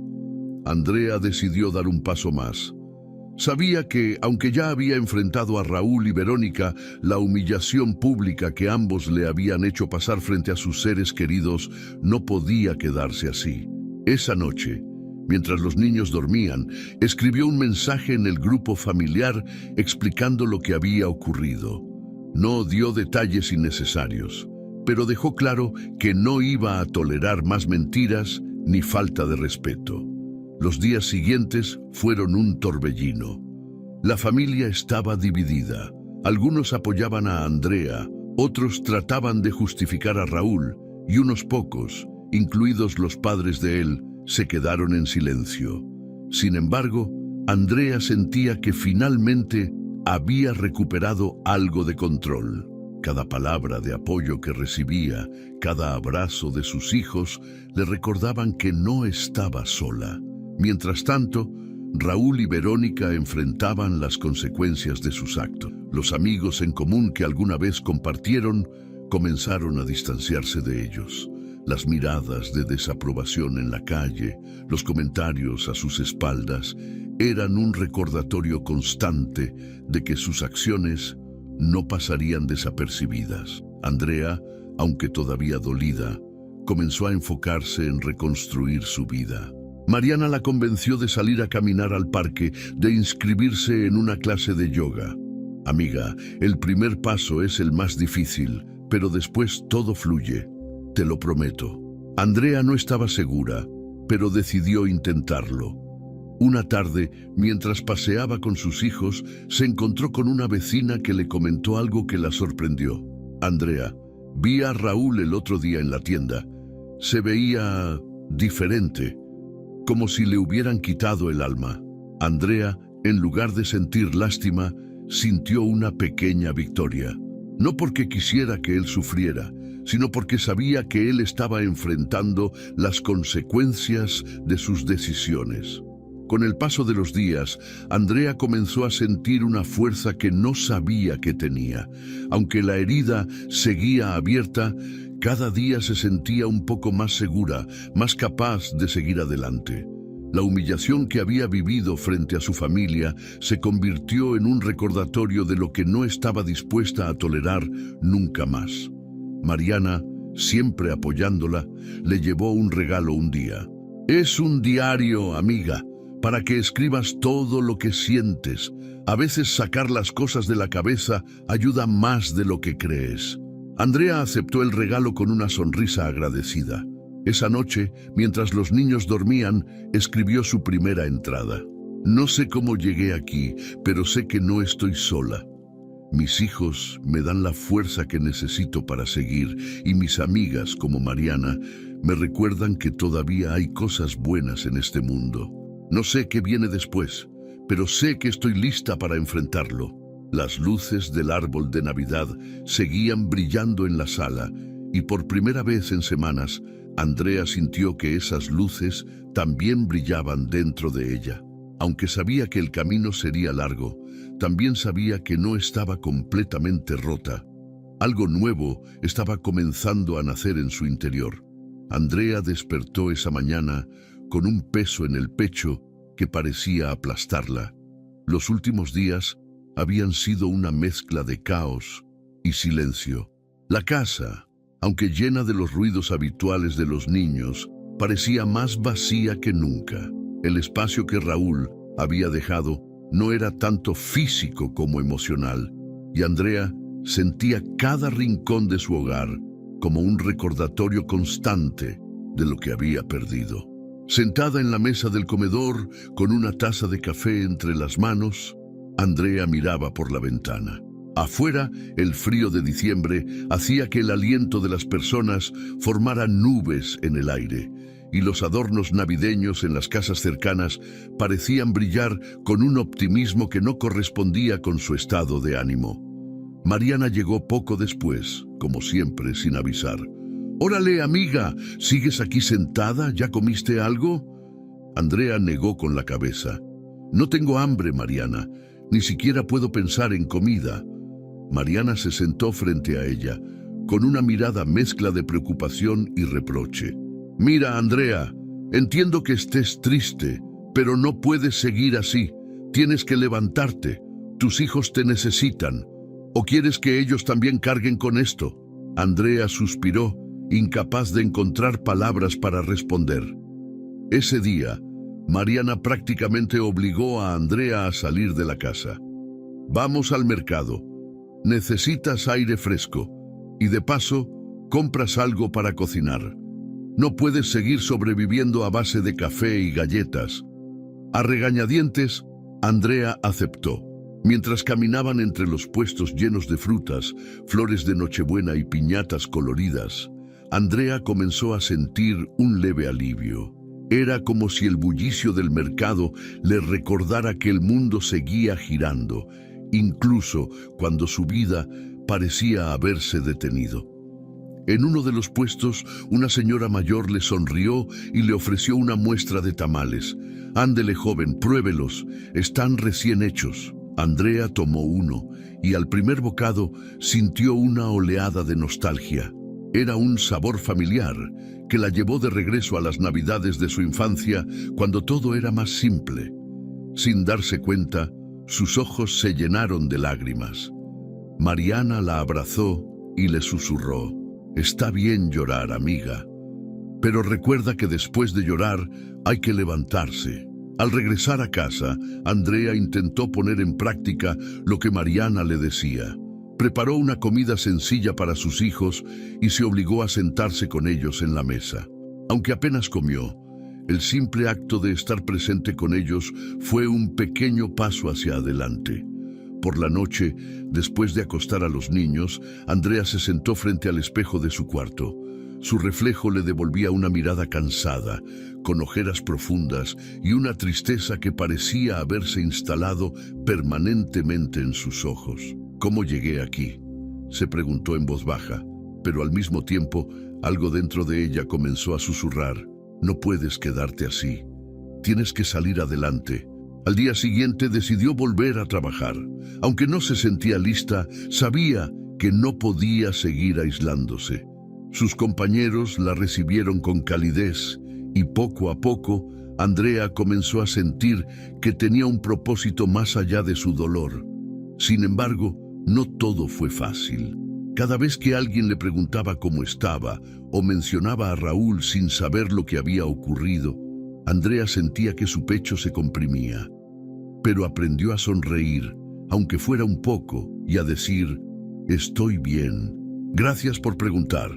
Andrea decidió dar un paso más. Sabía que, aunque ya había enfrentado a Raúl y Verónica, la humillación pública que ambos le habían hecho pasar frente a sus seres queridos no podía quedarse así. Esa noche, mientras los niños dormían, escribió un mensaje en el grupo familiar explicando lo que había ocurrido. No dio detalles innecesarios, pero dejó claro que no iba a tolerar más mentiras ni falta de respeto. Los días siguientes fueron un torbellino. La familia estaba dividida. Algunos apoyaban a Andrea, otros trataban de justificar a Raúl, y unos pocos, incluidos los padres de él, se quedaron en silencio. Sin embargo, Andrea sentía que finalmente había recuperado algo de control. Cada palabra de apoyo que recibía, cada abrazo de sus hijos, le recordaban que no estaba sola. Mientras tanto, Raúl y Verónica enfrentaban las consecuencias de sus actos. Los amigos en común que alguna vez compartieron comenzaron a distanciarse de ellos. Las miradas de desaprobación en la calle, los comentarios a sus espaldas, eran un recordatorio constante de que sus acciones no pasarían desapercibidas. Andrea, aunque todavía dolida, comenzó a enfocarse en reconstruir su vida. Mariana la convenció de salir a caminar al parque, de inscribirse en una clase de yoga. Amiga, el primer paso es el más difícil, pero después todo fluye. Te lo prometo. Andrea no estaba segura, pero decidió intentarlo. Una tarde, mientras paseaba con sus hijos, se encontró con una vecina que le comentó algo que la sorprendió. Andrea, vi a Raúl el otro día en la tienda. Se veía diferente, como si le hubieran quitado el alma. Andrea, en lugar de sentir lástima, sintió una pequeña victoria. No porque quisiera que él sufriera, sino porque sabía que él estaba enfrentando las consecuencias de sus decisiones. Con el paso de los días, Andrea comenzó a sentir una fuerza que no sabía que tenía. Aunque la herida seguía abierta, cada día se sentía un poco más segura, más capaz de seguir adelante. La humillación que había vivido frente a su familia se convirtió en un recordatorio de lo que no estaba dispuesta a tolerar nunca más. Mariana, siempre apoyándola, le llevó un regalo un día. Es un diario, amiga, para que escribas todo lo que sientes. A veces sacar las cosas de la cabeza ayuda más de lo que crees. Andrea aceptó el regalo con una sonrisa agradecida. Esa noche, mientras los niños dormían, escribió su primera entrada. No sé cómo llegué aquí, pero sé que no estoy sola. Mis hijos me dan la fuerza que necesito para seguir, y mis amigas, como Mariana, me recuerdan que todavía hay cosas buenas en este mundo. No sé qué viene después, pero sé que estoy lista para enfrentarlo. Las luces del árbol de Navidad seguían brillando en la sala, y por primera vez en semanas, Andrea sintió que esas luces también brillaban dentro de ella. Aunque sabía que el camino sería largo, también sabía que no estaba completamente rota. Algo nuevo estaba comenzando a nacer en su interior. Andrea despertó esa mañana con un peso en el pecho que parecía aplastarla. Los últimos días habían sido una mezcla de caos y silencio. La casa, aunque llena de los ruidos habituales de los niños, parecía más vacía que nunca. El espacio que Raúl había dejado no era tanto físico como emocional, y Andrea sentía cada rincón de su hogar como un recordatorio constante de lo que había perdido. Sentada en la mesa del comedor, con una taza de café entre las manos, Andrea miraba por la ventana. Afuera, el frío de diciembre hacía que el aliento de las personas formara nubes en el aire, y los adornos navideños en las casas cercanas parecían brillar con un optimismo que no correspondía con su estado de ánimo. Mariana llegó poco después, como siempre, sin avisar. «Órale, amiga, ¿sigues aquí sentada? ¿Ya comiste algo?» Andrea negó con la cabeza. «No tengo hambre, Mariana. Ni siquiera puedo pensar en comida». Mariana se sentó frente a ella, con una mirada mezcla de preocupación y reproche. «Mira, Andrea, entiendo que estés triste, pero no puedes seguir así. Tienes que levantarte. Tus hijos te necesitan. ¿O quieres que ellos también carguen con esto?» Andrea suspiró, incapaz de encontrar palabras para responder. Ese día, Mariana prácticamente obligó a Andrea a salir de la casa. «Vamos al mercado. Necesitas aire fresco. Y de paso, compras algo para cocinar. No puedes seguir sobreviviendo a base de café y galletas». A regañadientes, Andrea aceptó. Mientras caminaban entre los puestos llenos de frutas, flores de Nochebuena y piñatas coloridas, Andrea comenzó a sentir un leve alivio. Era como si el bullicio del mercado le recordara que el mundo seguía girando, incluso cuando su vida parecía haberse detenido. En uno de los puestos, una señora mayor le sonrió y le ofreció una muestra de tamales. «Ándele, joven, pruébelos, están recién hechos». Andrea tomó uno y al primer bocado sintió una oleada de nostalgia. Era un sabor familiar que la llevó de regreso a las navidades de su infancia, cuando todo era más simple. Sin darse cuenta, sus ojos se llenaron de lágrimas. Mariana la abrazó y le susurró: «Está bien llorar, amiga, pero recuerda que después de llorar hay que levantarse». Al regresar a casa, Andrea intentó poner en práctica lo que Mariana le decía. Preparó una comida sencilla para sus hijos y se obligó a sentarse con ellos en la mesa. Aunque apenas comió, el simple acto de estar presente con ellos fue un pequeño paso hacia adelante. Por la noche, después de acostar a los niños, Andrea se sentó frente al espejo de su cuarto. Su reflejo le devolvía una mirada cansada, con ojeras profundas y una tristeza que parecía haberse instalado permanentemente en sus ojos. «¿Cómo llegué aquí?», se preguntó en voz baja, pero al mismo tiempo algo dentro de ella comenzó a susurrar: «No puedes quedarte así. Tienes que salir adelante». Al día siguiente decidió volver a trabajar. Aunque no se sentía lista, sabía que no podía seguir aislándose. Sus compañeros la recibieron con calidez y poco a poco Andrea comenzó a sentir que tenía un propósito más allá de su dolor. Sin embargo, no todo fue fácil. Cada vez que alguien le preguntaba cómo estaba o mencionaba a Raúl sin saber lo que había ocurrido, Andrea sentía que su pecho se comprimía. Pero aprendió a sonreír, aunque fuera un poco, y a decir: «Estoy bien. Gracias por preguntar».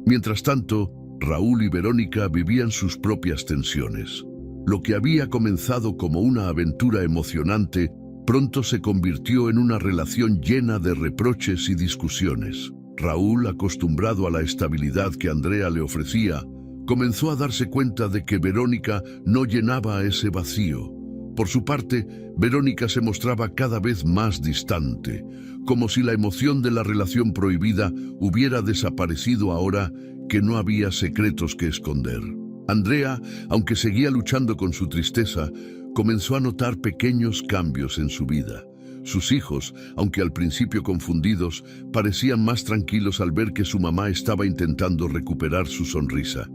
Mientras tanto, Raúl y Verónica vivían sus propias tensiones. Lo que había comenzado como una aventura emocionante, pronto se convirtió en una relación llena de reproches y discusiones. Raúl, acostumbrado a la estabilidad que Andrea le ofrecía, comenzó a darse cuenta de que Verónica no llenaba ese vacío. Por su parte, Verónica se mostraba cada vez más distante, como si la emoción de la relación prohibida hubiera desaparecido ahora que no había secretos que esconder. Andrea, aunque seguía luchando con su tristeza, comenzó a notar pequeños cambios en su vida. Sus hijos, aunque al principio confundidos, parecían más tranquilos al ver que su mamá estaba intentando recuperar su sonrisa.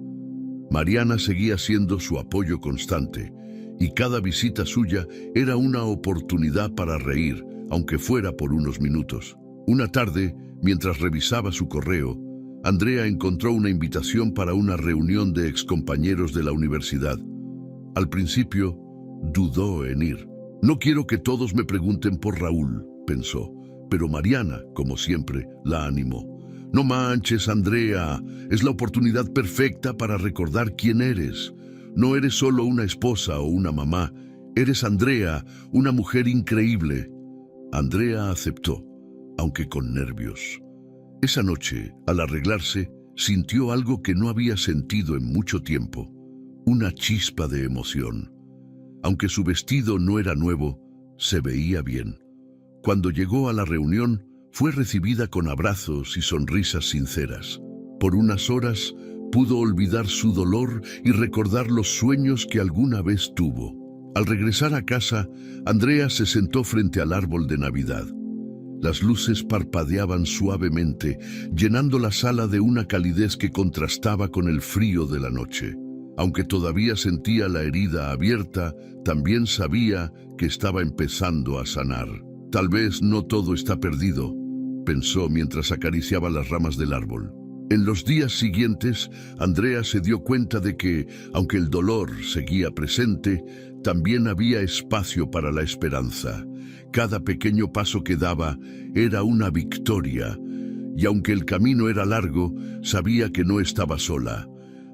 Mariana seguía siendo su apoyo constante, y cada visita suya era una oportunidad para reír, aunque fuera por unos minutos. Una tarde, mientras revisaba su correo, Andrea encontró una invitación para una reunión de excompañeros de la universidad. Al principio, dudó en ir. «No quiero que todos me pregunten por Raúl», pensó, pero Mariana, como siempre, la animó. «No manches, Andrea, es la oportunidad perfecta para recordar quién eres. No eres solo una esposa o una mamá, eres Andrea, una mujer increíble». Andrea aceptó, aunque con nervios. Esa noche, al arreglarse, sintió algo que no había sentido en mucho tiempo. una chispa de emoción. Aunque su vestido no era nuevo, se veía bien. Cuando llegó a la reunión, fue recibida con abrazos y sonrisas sinceras. Por unas horas, pudo olvidar su dolor y recordar los sueños que alguna vez tuvo. Al regresar a casa, Andrea se sentó frente al árbol de Navidad. Las luces parpadeaban suavemente, llenando la sala de una calidez que contrastaba con el frío de la noche. Aunque todavía sentía la herida abierta, también sabía que estaba empezando a sanar. Tal vez no todo está perdido, pensó mientras acariciaba las ramas del árbol. En los días siguientes, Andrea se dio cuenta de que, aunque el dolor seguía presente, también había espacio para la esperanza. Cada pequeño paso que daba era una victoria, y aunque el camino era largo, sabía que no estaba sola.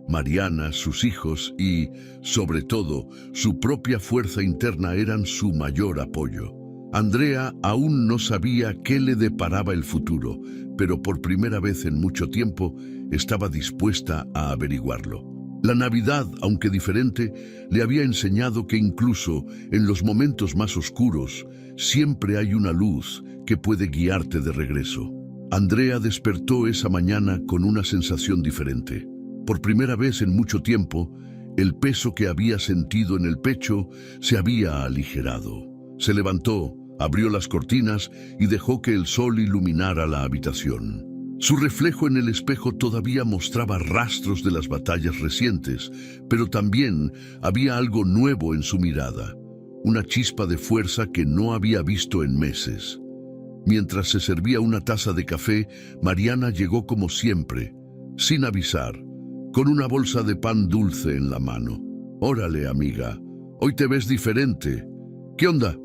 Mariana, sus hijos y, sobre todo, su propia fuerza interna eran su mayor apoyo. Andrea aún no sabía qué le deparaba el futuro, pero por primera vez en mucho tiempo estaba dispuesta a averiguarlo. La Navidad, aunque diferente, le había enseñado que incluso en los momentos más oscuros, siempre hay una luz que puede guiarte de regreso. Andrea despertó esa mañana con una sensación diferente. Por primera vez en mucho tiempo, el peso que había sentido en el pecho se había aligerado. Se levantó, abrió las cortinas y dejó que el sol iluminara la habitación. Su reflejo en el espejo todavía mostraba rastros de las batallas recientes, pero también había algo nuevo en su mirada, una chispa de fuerza que no había visto en meses. Mientras se servía una taza de café, Mariana llegó como siempre, sin avisar, con una bolsa de pan dulce en la mano. «Órale, amiga, hoy te ves diferente. ¿Qué onda?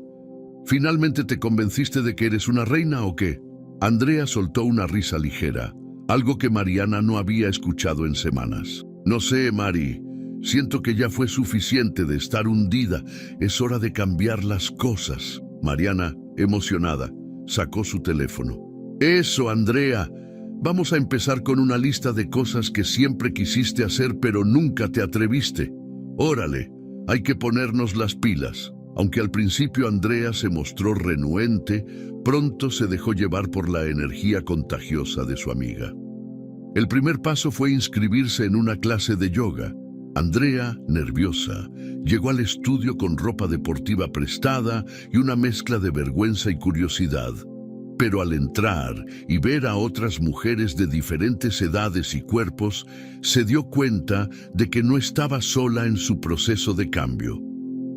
¿Finalmente te convenciste de que eres una reina o qué?» Andrea soltó una risa ligera, algo que Mariana no había escuchado en semanas. «No sé, Mari. Siento que ya fue suficiente de estar hundida. Es hora de cambiar las cosas». Mariana, emocionada, sacó su teléfono. «Eso, Andrea. Vamos a empezar con una lista de cosas que siempre quisiste hacer pero nunca te atreviste. Órale, hay que ponernos las pilas». Aunque al principio Andrea se mostró renuente, pronto se dejó llevar por la energía contagiosa de su amiga. El primer paso fue inscribirse en una clase de yoga. Andrea, nerviosa, llegó al estudio con ropa deportiva prestada y una mezcla de vergüenza y curiosidad. Pero al entrar y ver a otras mujeres de diferentes edades y cuerpos, se dio cuenta de que no estaba sola en su proceso de cambio.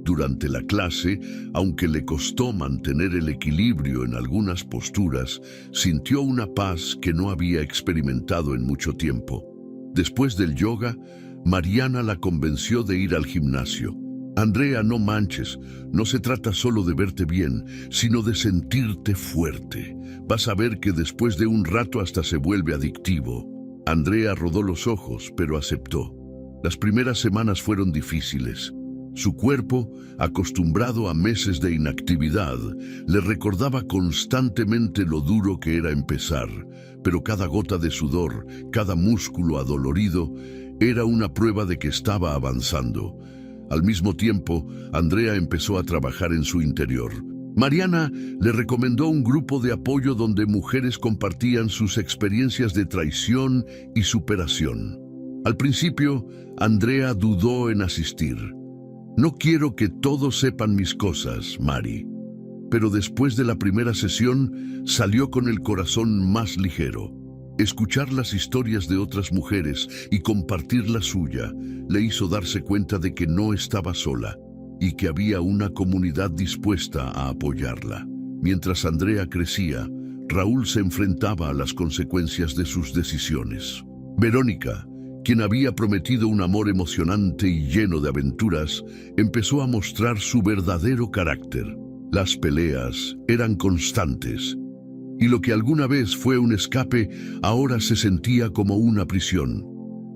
Durante la clase, aunque le costó mantener el equilibrio en algunas posturas, sintió una paz que no había experimentado en mucho tiempo. Después del yoga, Mariana la convenció de ir al gimnasio. «Andrea, no manches, no se trata solo de verte bien, sino de sentirte fuerte. Vas a ver que después de un rato hasta se vuelve adictivo». Andrea rodó los ojos, pero aceptó. Las primeras semanas fueron difíciles. Su cuerpo, acostumbrado a meses de inactividad, le recordaba constantemente lo duro que era empezar, pero cada gota de sudor, cada músculo adolorido, era una prueba de que estaba avanzando. Al mismo tiempo, Andrea empezó a trabajar en su interior. Mariana le recomendó un grupo de apoyo donde mujeres compartían sus experiencias de traición y superación. Al principio, Andrea dudó en asistir. «No quiero que todos sepan mis cosas, Mari». Pero después de la primera sesión, salió con el corazón más ligero. Escuchar las historias de otras mujeres y compartir la suya le hizo darse cuenta de que no estaba sola y que había una comunidad dispuesta a apoyarla. Mientras Andrea crecía, Raúl se enfrentaba a las consecuencias de sus decisiones. Verónica, quien había prometido un amor emocionante y lleno de aventuras, empezó a mostrar su verdadero carácter. Las peleas eran constantes, y lo que alguna vez fue un escape, ahora se sentía como una prisión.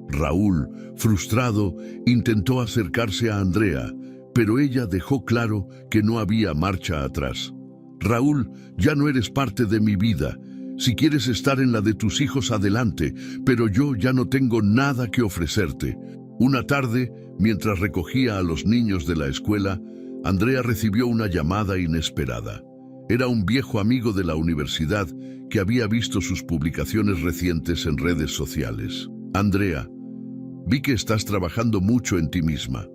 Raúl, frustrado, intentó acercarse a Andrea, pero ella dejó claro que no había marcha atrás. «Raúl, ya no eres parte de mi vida. Si quieres estar en la de tus hijos, adelante, pero yo ya no tengo nada que ofrecerte». Una tarde, Mientras recogía a los niños de la escuela, Andrea recibió una llamada inesperada. Era un viejo amigo de la universidad que había visto sus publicaciones recientes en redes sociales. Andrea, vi que estás trabajando mucho en ti misma.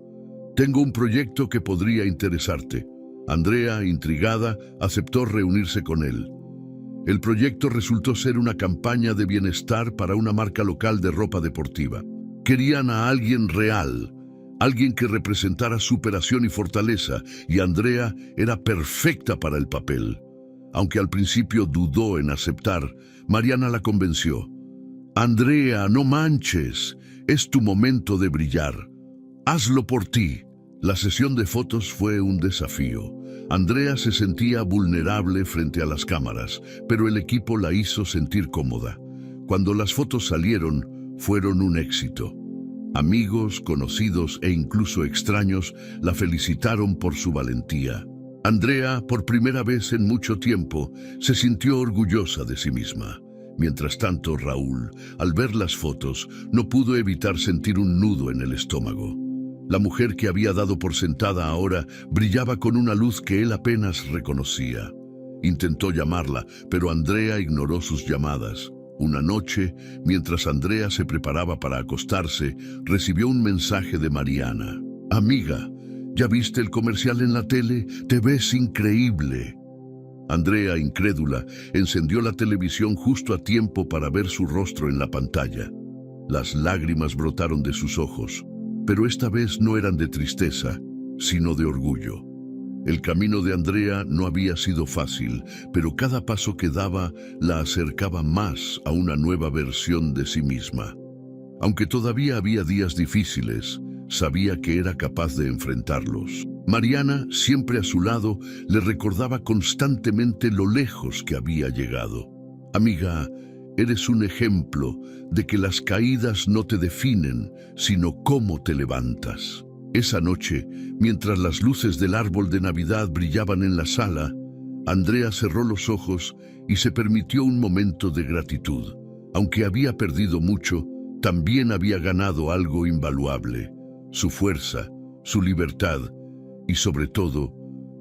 Tengo un proyecto que podría interesarte. Andrea, intrigada, aceptó reunirse con él. El proyecto resultó ser una campaña de bienestar para una marca local de ropa deportiva. Querían a alguien real, alguien que representara superación y fortaleza, y Andrea era perfecta para el papel. Aunque al principio dudó en aceptar, Mariana la convenció. Andrea, no manches, es tu momento de brillar. Hazlo por ti. La sesión de fotos fue un desafío. Andrea se sentía vulnerable frente a las cámaras, pero el equipo la hizo sentir cómoda. Cuando las fotos salieron, fueron un éxito. Amigos, conocidos e incluso extraños la felicitaron por su valentía. Andrea, por primera vez en mucho tiempo, se sintió orgullosa de sí misma. Mientras tanto, Raúl, al ver las fotos, no pudo evitar sentir un nudo en el estómago. La mujer que había dado por sentada ahora brillaba con una luz que él apenas reconocía. Intentó llamarla, pero Andrea ignoró sus llamadas. Una noche, mientras Andrea se preparaba para acostarse, recibió un mensaje de Mariana. Amiga, ¿ya viste el comercial en la tele? Te ves increíble. Andrea, incrédula, encendió la televisión justo a tiempo para ver su rostro en la pantalla. Las lágrimas brotaron de sus ojos, pero esta vez no eran de tristeza, sino de orgullo. El camino de Andrea no había sido fácil, pero cada paso que daba la acercaba más a una nueva versión de sí misma. Aunque todavía había días difíciles, sabía que era capaz de enfrentarlos. Mariana, siempre a su lado, le recordaba constantemente lo lejos que había llegado. Amiga, eres un ejemplo de que las caídas no te definen, sino cómo te levantas. Esa noche, mientras las luces del árbol de Navidad brillaban en la sala, Andrea cerró los ojos y se permitió un momento de gratitud. Aunque había perdido mucho, también había ganado algo invaluable: su fuerza, su libertad y, sobre todo,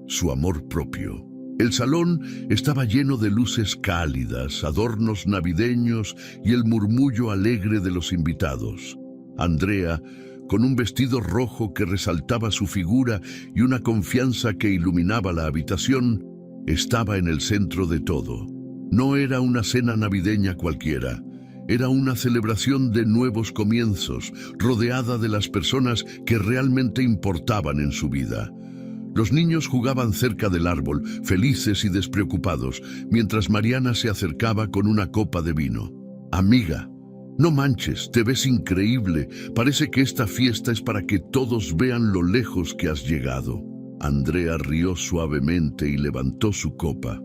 su amor propio. El salón estaba lleno de luces cálidas, adornos navideños y el murmullo alegre de los invitados. Andrea, con un vestido rojo que resaltaba su figura y una confianza que iluminaba la habitación, estaba en el centro de todo. No era una cena navideña cualquiera, era una celebración de nuevos comienzos, rodeada de las personas que realmente importaban en su vida. Los niños jugaban cerca del árbol, felices y despreocupados, mientras Mariana se acercaba con una copa de vino. Amiga, no manches, te ves increíble. Parece que esta fiesta es para que todos vean lo lejos que has llegado. Andrea rió suavemente y levantó su copa.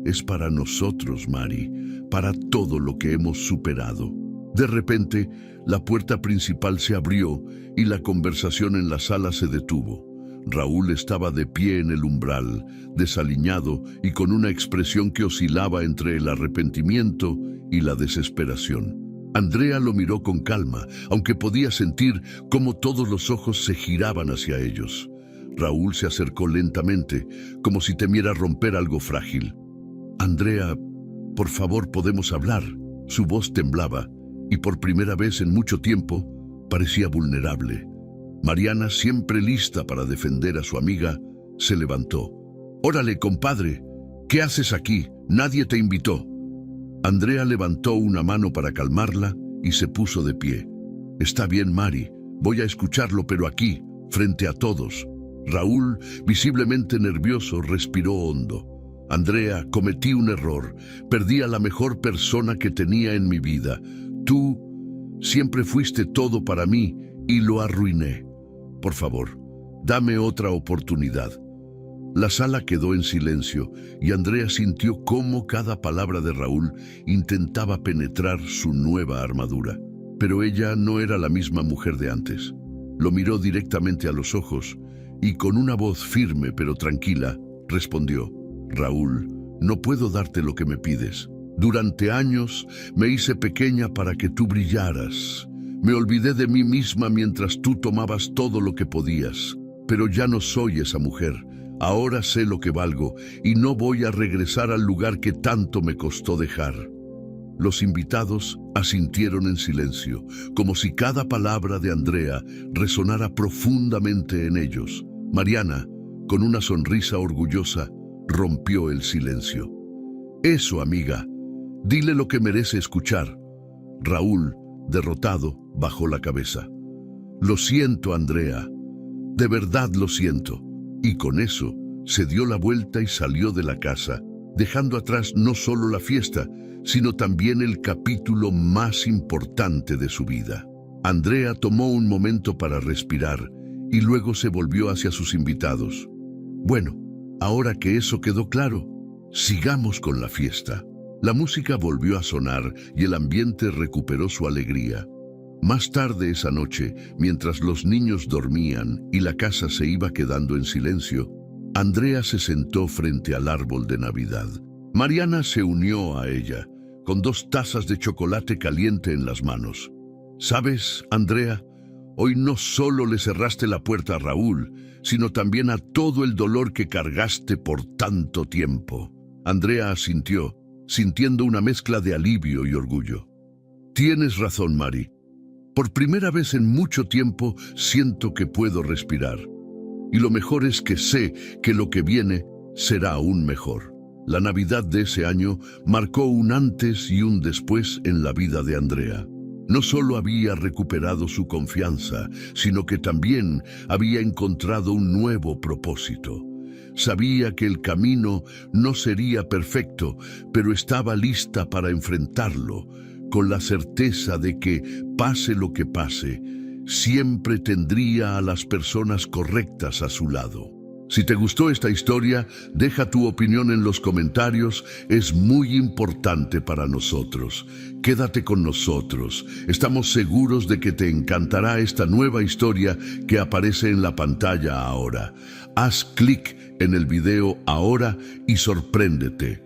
Es para nosotros, Mari, para todo lo que hemos superado. De repente, la puerta principal se abrió y la conversación en la sala se detuvo. Raúl estaba de pie en el umbral, desaliñado y con una expresión que oscilaba entre el arrepentimiento y la desesperación. Andrea lo miró con calma, aunque podía sentir cómo todos los ojos se giraban hacia ellos. Raúl se acercó lentamente, como si temiera romper algo frágil. Andrea, por favor, ¿podemos hablar? Su voz temblaba, y por primera vez en mucho tiempo parecía vulnerable. Mariana, siempre lista para defender a su amiga, se levantó. «Órale, compadre, ¿qué haces aquí? Nadie te invitó». Andrea levantó una mano para calmarla y se puso de pie. «Está bien, Mari, voy a escucharlo, pero aquí, frente a todos». Raúl, visiblemente nervioso, respiró hondo. «Andrea, cometí un error. Perdí a la mejor persona que tenía en mi vida. Tú siempre fuiste todo para mí y lo arruiné. Por favor, dame otra oportunidad». La sala quedó en silencio y Andrea sintió cómo cada palabra de Raúl intentaba penetrar su nueva armadura. Pero ella no era la misma mujer de antes. Lo miró directamente a los ojos y con una voz firme pero tranquila respondió: «Raúl, no puedo darte lo que me pides. Durante años me hice pequeña para que tú brillaras. Me olvidé de mí misma mientras tú tomabas todo lo que podías. Pero ya no soy esa mujer. Ahora sé lo que valgo y no voy a regresar al lugar que tanto me costó dejar. Los invitados asintieron en silencio, como si cada palabra de Andrea resonara profundamente en ellos. Mariana, con una sonrisa orgullosa, rompió el silencio. Eso, amiga, dile lo que merece escuchar. Raúl, derrotado, bajó la cabeza. Lo siento, Andrea, de verdad lo siento. Y con eso se dio la vuelta y salió de la casa, dejando atrás no solo la fiesta, sino también el capítulo más importante de su vida. Andrea tomó un momento para respirar y luego se volvió hacia sus invitados. Bueno, ahora que eso quedó claro, sigamos con la fiesta. La música volvió a sonar y el ambiente recuperó su alegría. Más tarde esa noche, mientras los niños dormían y la casa se iba quedando en silencio, Andrea se sentó frente al árbol de Navidad. Mariana se unió a ella, con 2 tazas de chocolate caliente en las manos. ¿Sabes, Andrea? Hoy no solo le cerraste la puerta a Raúl, sino también a todo el dolor que cargaste por tanto tiempo. Andrea asintió, sintiendo una mezcla de alivio y orgullo. Tienes razón, Mari. Por primera vez en mucho tiempo siento que puedo respirar. Y lo mejor es que sé que lo que viene será aún mejor. La Navidad de ese año marcó un antes y un después en la vida de Andrea. No solo había recuperado su confianza, sino que también había encontrado un nuevo propósito. Sabía que el camino no sería perfecto, pero estaba lista para enfrentarlo, con la certeza de que, pase lo que pase, siempre tendría a las personas correctas a su lado. Si te gustó esta historia, deja tu opinión en los comentarios, es muy importante para nosotros. Quédate con nosotros, estamos seguros de que te encantará esta nueva historia que aparece en la pantalla ahora. Haz clic en el video ahora y sorpréndete.